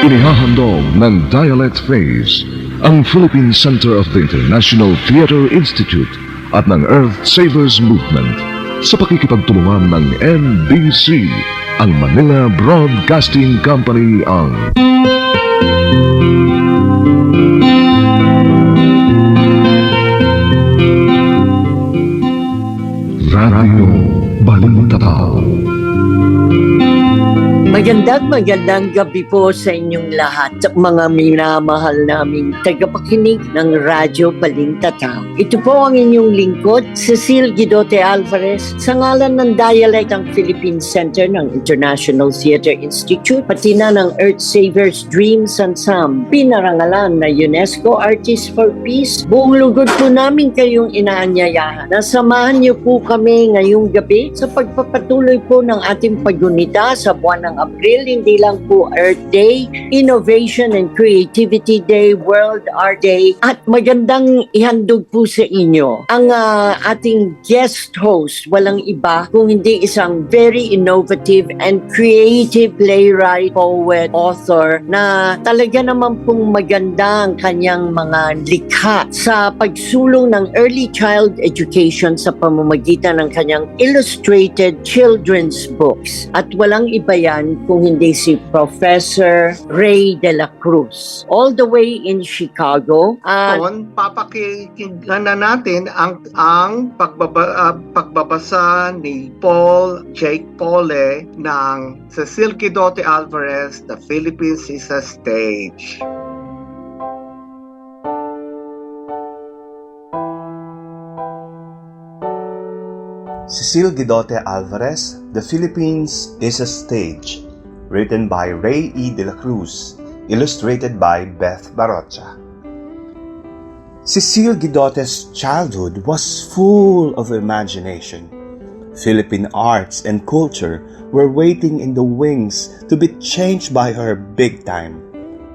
Inihahandog ng Dialect Phase, ang Philippine Center of the International Theater Institute at ng Earth Savers Movement sa pakikipagtulungan ng NBC, ang Manila Broadcasting Company ang Radyo Balintataw. Magandang gabi po sa inyong lahat, mga minamahal naming tagapakinig ng Radyo Balintataw. Ito po ang inyong lingkod, Cecile Guidote Alvarez, sa ngalan ng Dialect ng Philippine Center ng International Theater Institute, pati na ng Earth Savers Dreams and Sam, pinarangalan na UNESCO Artists for Peace. Buong lugod po namin kayong inaanyayahan na samahan niyo po kami ngayong gabi sa pagpapatuloy po ng ating paggunita sa buwan ng April, hindi lang po Earth Day, Innovation and Creativity Day, World Art Day, at magandang ihandog po sa inyo ang ating guest host, walang iba kung hindi isang very innovative and creative playwright, poet, author na talaga naman pong maganda ang kanyang mga likha sa pagsulong ng early child education sa pamamagitan ng kanyang illustrated children's books. At walang iba yan kung hindi si Professor Rey Cruz. All the way in Chicago. Papakinggan na natin ang pagbabasa ni Paul Jake Paule ng Cecile Guidote Alvarez, The Philippines is a Stage. Cecile Guidote Alvarez, The Philippines is a Stage, written by Rey E. Cruz, illustrated by Beth Barocha. Cecile Guidote's childhood was full of imagination. Philippine arts and culture were waiting in the wings to be changed by her big time.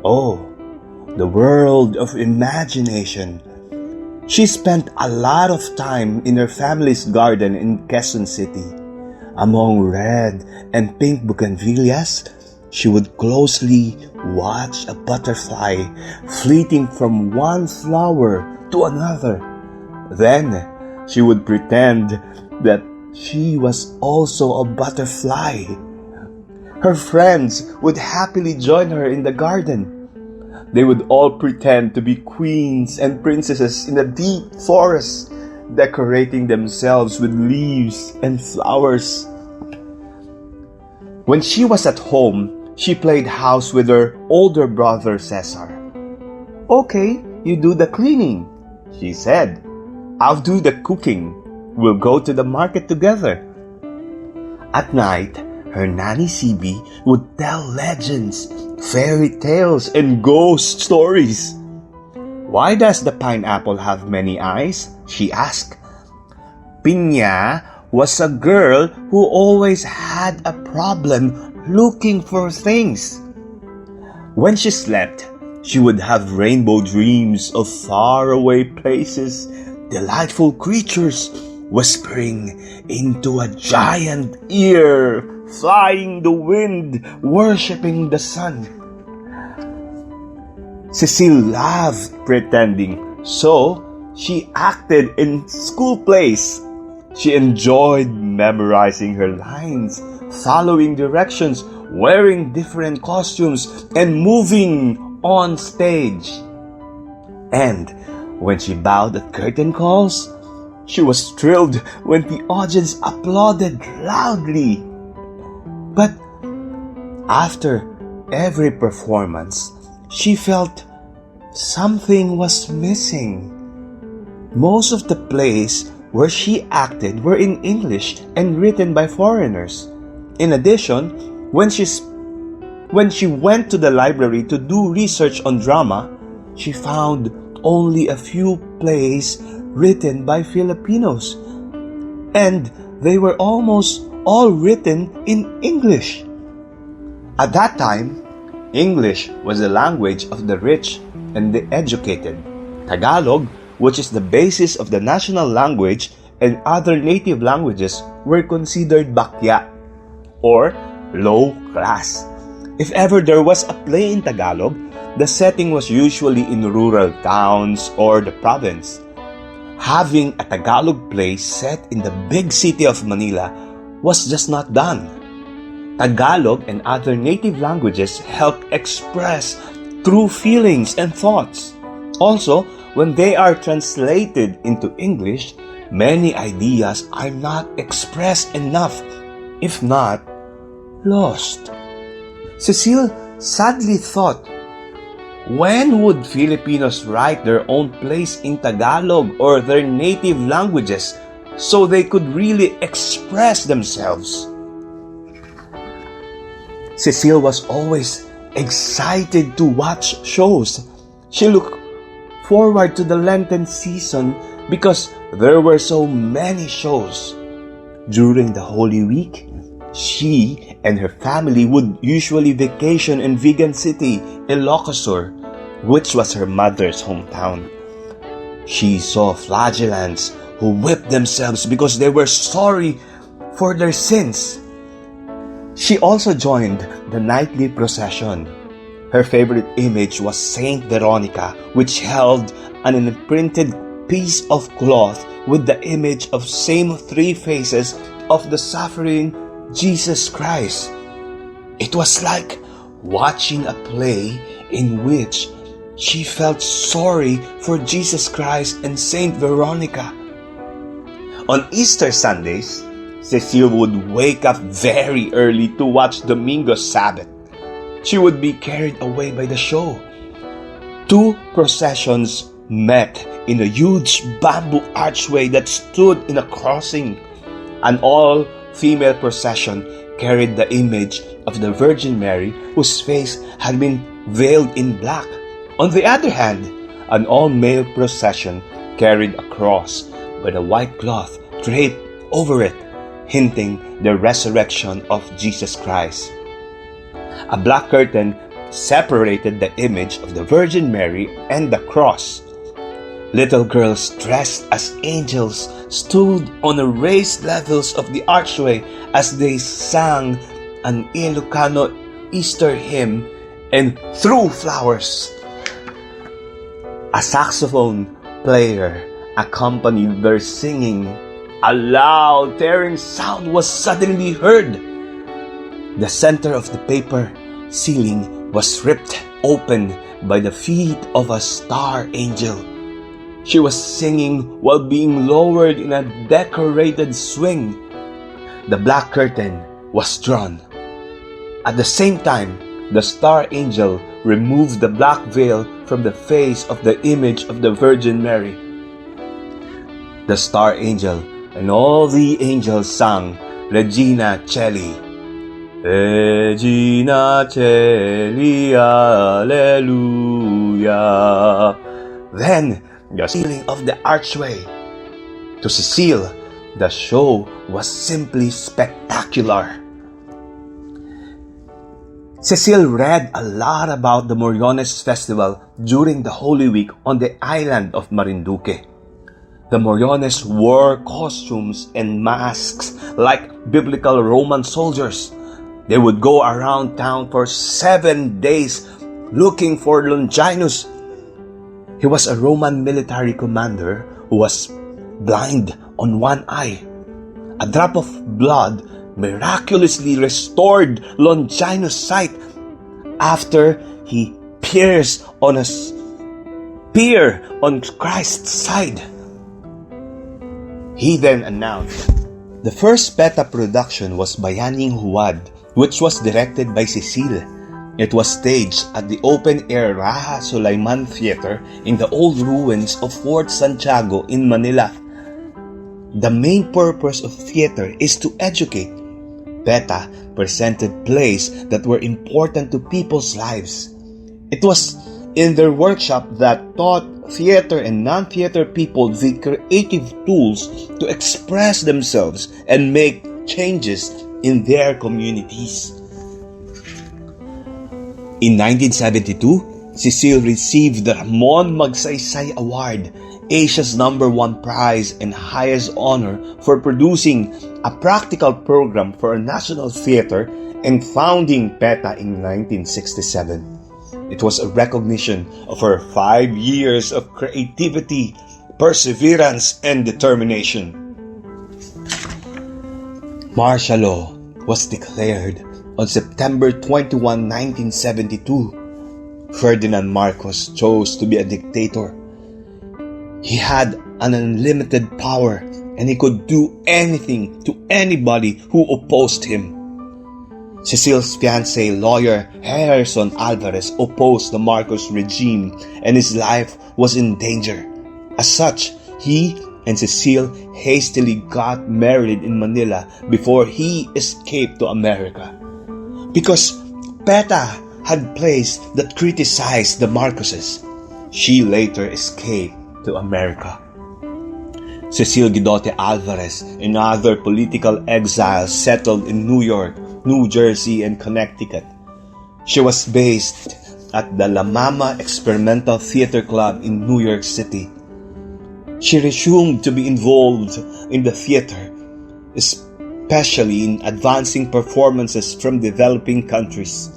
Oh, the world of imagination! She spent a lot of time in her family's garden in Quezon City. Among red and pink bougainvilleas, she would closely watch a butterfly fleeting from one flower to another. Then, she would pretend that she was also a butterfly. Her friends would happily join her in the garden. They would all pretend to be queens and princesses in a deep forest, decorating themselves with leaves and flowers. When she was at home, she played house with her older brother Cesar. "Okay, you do the cleaning," she said. "I'll do the cooking. We'll go to the market together." At night, her nanny CB would tell legends, fairy tales, and ghost stories. "Why does the pineapple have many eyes?" she asked. Piña was a girl who always had a problem looking for things. When she slept, she would have rainbow dreams of faraway places, delightful creatures whispering into a giant ear, flying the wind, worshipping the sun. Cecile loved pretending, so she acted in school plays. She enjoyed memorizing her lines, following directions, wearing different costumes, and moving on stage. And when she bowed at curtain calls, she was thrilled when the audience applauded loudly. But after every performance, she felt something was missing. Most of the plays where she acted were in English and written by foreigners. In addition, when she went to the library to do research on drama, she found only a few plays written by Filipinos, and they were almost all written in English. At that time, English was the language of the rich and the educated. Tagalog which is the basis of the national language, and other native languages were considered bakya, or low class. If ever there was a play in Tagalog, the setting was usually in rural towns or the province. Having a Tagalog play set in the big city of Manila was just not done. Tagalog and other native languages help express true feelings and thoughts. Also, when they are translated into English, many ideas are not expressed enough, if not lost. Cecile sadly thought, when would Filipinos write their own plays in Tagalog or their native languages so they could really express themselves? Cecile was always excited to watch shows. She looked forward to the Lenten season because there were so many shows. During the Holy Week, she and her family would usually vacation in Vigan City, Ilocosur, which was her mother's hometown. She saw flagellants who whipped themselves because they were sorry for their sins. She also joined the nightly procession. Her favorite image was Saint Veronica, which held an imprinted piece of cloth with the image of same three faces of the suffering Jesus Christ. It was like watching a play in which she felt sorry for Jesus Christ and Saint Veronica. On Easter Sundays, Cecile would wake up very early to watch Domingo Sabbath. She would be carried away by the show. Two processions met in a huge bamboo archway that stood in a crossing. An all-female procession carried the image of the Virgin Mary, whose face had been veiled in black. On the other hand, an all-male procession carried a cross with a white cloth draped over it, hinting the resurrection of Jesus Christ. A black curtain separated the image of the Virgin Mary and the cross. Little girls dressed as angels stood on the raised levels of the archway as they sang an Ilocano Easter hymn and threw flowers. A saxophone player accompanied their singing. A loud, tearing sound was suddenly heard. The center of the paper ceiling was ripped open by the feet of a star angel. She was singing while being lowered in a decorated swing. The black curtain was drawn. At the same time, the star angel removed the black veil from the face of the image of the Virgin Mary. The star angel and all the angels sang Regina Coeli. Regina Coeli, Alleluia. Then, the ceiling of the archway. To Cecile, the show was simply spectacular. Cecile read a lot about the Moriones festival during the Holy Week on the island of Marinduque. The Moriones wore costumes and masks like biblical Roman soldiers. They would go around town for 7 days looking for Longinus. He was a Roman military commander who was blind on one eye. A drop of blood miraculously restored Longinus' sight after he pierced on a spear on Christ's side. He then announced, the first PETA production was Bayaning Huwad, which was directed by Cecile. It was staged at the open-air Raha Sulaiman Theater in the old ruins of Fort Santiago in Manila. The main purpose of theater is to educate. PETA presented plays that were important to people's lives. It was in their workshop that taught theater and non-theater people the creative tools to express themselves and make changes in their communities. In 1972, Cecile received the Ramon Magsaysay Award Asia's #1 prize and highest honor for producing a practical program for a national theater and founding PETA in 1967. It was a recognition of her 5 years of creativity, perseverance, and determination. Martial law was declared on September 21, 1972. Ferdinand Marcos chose to be a dictator. He had an unlimited power and he could do anything to anybody who opposed him. Cecile's fiancé, lawyer Harrison Alvarez, opposed the Marcos regime and his life was in danger. As such, he and Cecile hastily got married in Manila before he escaped to America. Because PETA had plays that criticized the Marcoses, she later escaped to America. Cecile Guidote Alvarez and other political exiles settled in New York, New Jersey, and Connecticut. She was based at the La Mama Experimental Theater Club in New York City. She resumed to be involved in the theater, especially in advancing performances from developing countries.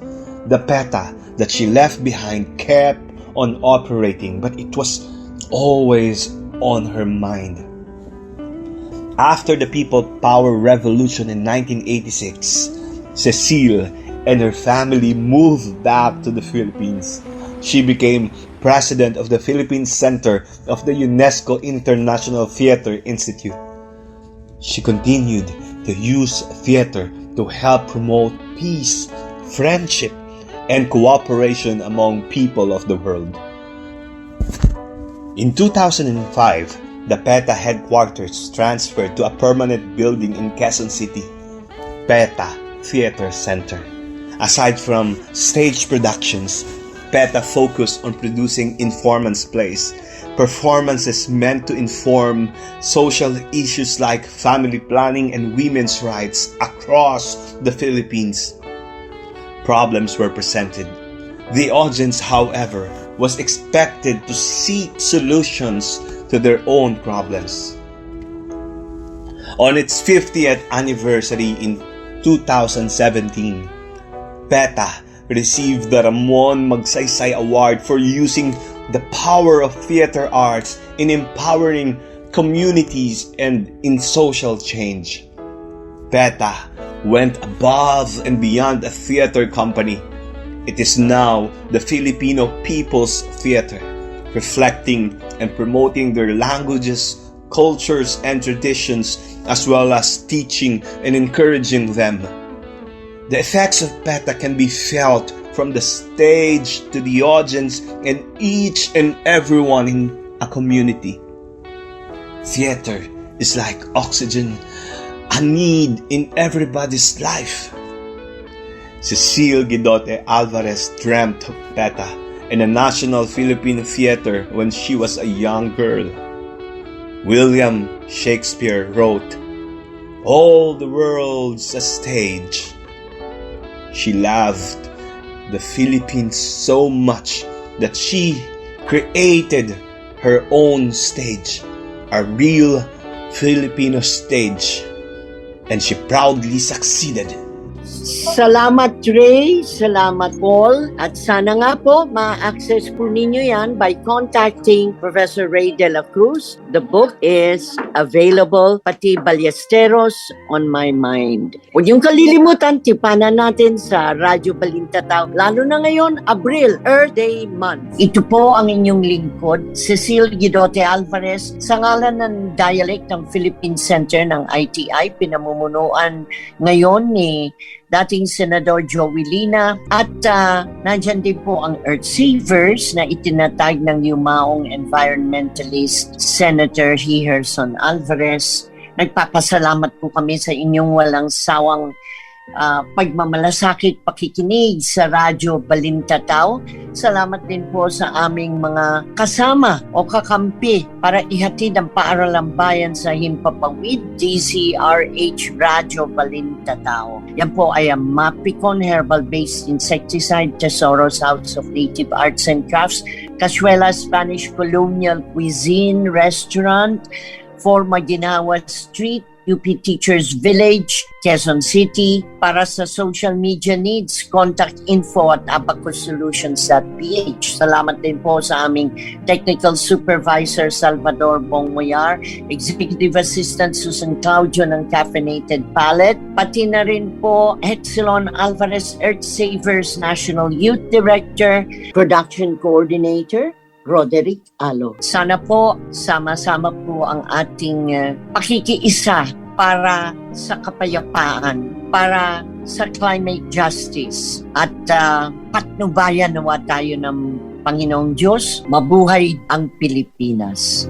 The PETA that she left behind kept on operating, but it was always on her mind. After the People Power Revolution in 1986, Cecile and her family moved back to the Philippines. She became president of the Philippine Center of the UNESCO International Theater Institute. She continued to use theater to help promote peace, friendship, and cooperation among people of the world. In 2005, the PETA headquarters transferred to a permanent building in Quezon City, PETA Theater Center. Aside from stage productions, PETA focused on producing informant plays, performances meant to inform social issues like family planning and women's rights across the Philippines. Problems were presented. The audience, however, was expected to seek solutions to their own problems. On its 50th anniversary in 2017, PETA received the Ramon Magsaysay Award for using the power of theater arts in empowering communities and in social change. PETA went above and beyond a theater company. It is now the Filipino People's Theater, reflecting and promoting their languages, cultures, and traditions, as well as teaching and encouraging them. The effects of PETA can be felt from the stage to the audience and each and everyone in a community. Theater is like oxygen, a need in everybody's life. Cecile Guidote Alvarez dreamt of PETA and a national Philippine theater when she was a young girl. William Shakespeare wrote, "All the world's a stage." She loved the Philippines so much that she created her own stage, a real Filipino stage, and she proudly succeeded. Salamat Rey, salamat Paul, at sana nga po ma-access po ninyo yan by contacting Professor Rey de la Cruz. The book is available, pati Ballesteros on my mind. Huwag niyong kalilimutan, tipanan natin sa Radyo Balintataw, lalo na ngayon, Abril, Earth Day Month. Ito po ang inyong lingkod, Cecile Guidote Alvarez, sa ngalan ng Dialect ng Philippine Center ng ITI, pinamumunuan ngayon ni dating Senador Joey Lina, at nandyan din po ang Earth Savers na itinatag ng yumaong environmentalist Senator Harrison Alvarez. Nagpapasalamat po kami sa inyong walang sawang pagmamalasakit, pakikinig sa Radyo Balintataw. Salamat din po sa aming mga kasama o kakampi para ihatid ang paaralang bayan sa Himpapawid, DZRH Radyo Balintataw. Yan po ay ang Mapicon Herbal-Based Insecticide, Tesoros House of Native Arts and Crafts, Casuela Spanish Colonial Cuisine Restaurant, 4 Maginawa Street, UP Teachers Village, Quezon City. Para sa social media needs, contact info@abacussolutions.ph. Salamat din po sa aming Technical Supervisor Salvador Muyar, Executive Assistant Susan Claudio ng Caffeinated Palette, pati na rin po Cecile Alvarez, Earth Savers National Youth Director, Production Coordinator, Roderick Alo. Sana po sama-sama po ang ating pakikiisa para sa kapayapaan, para sa climate justice at patnubayan nawa tayo ng Panginoong Diyos. Mabuhay ang Pilipinas.